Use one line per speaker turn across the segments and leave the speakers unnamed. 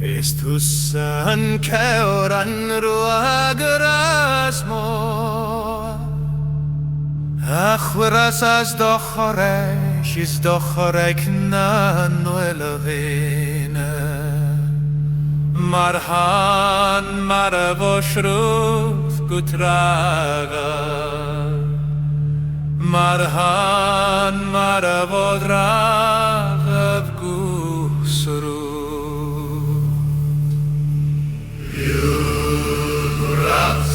Istusan keoran ruagrasmo Achweras as dochoresh is dochorek nanu Elohine Marhan maravoshruf gutraga Marhan maravodrav gusru Jurat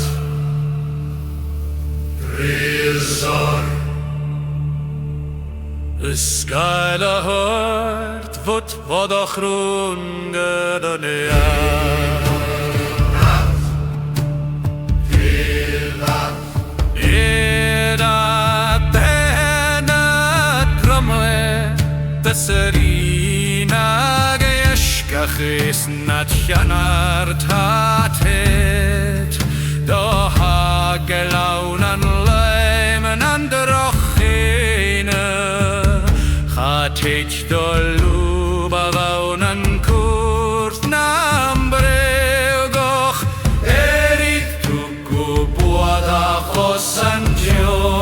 Trizor Skyla hört vårt vadachrungedania Serina geshkachis nat shanart hatet do hagelaunan leimen androchine hatet do lubavaunan kurs nambreugoch erit tu kubuada chosantion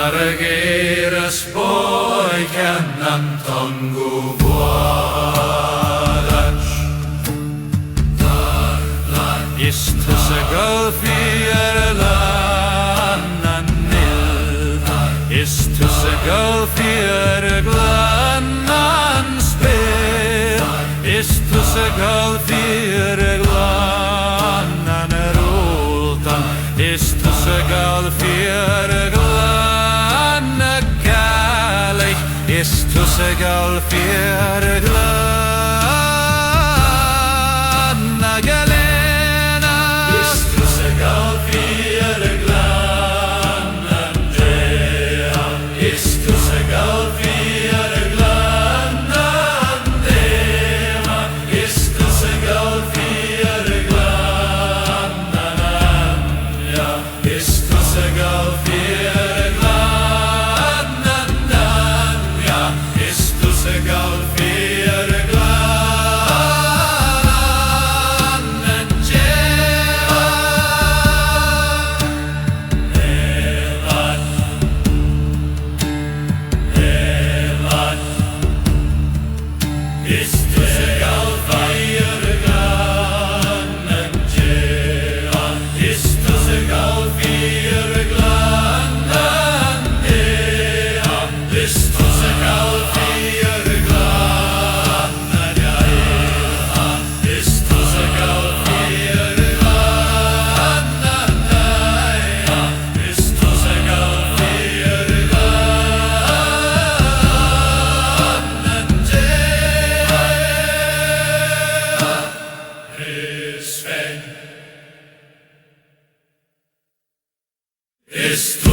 Margeres boy canam tongu voadach Ist es a golfier lananil Ist es a golfier glanan spil Ist es a golfier glanan rultan Ist es a golfier Ist es egal für Glana Galena Ist es egal für Glana Andrea Ist es egal für Glana Andrea Ist es egal für Glana Andrea Ist es egal für Ist du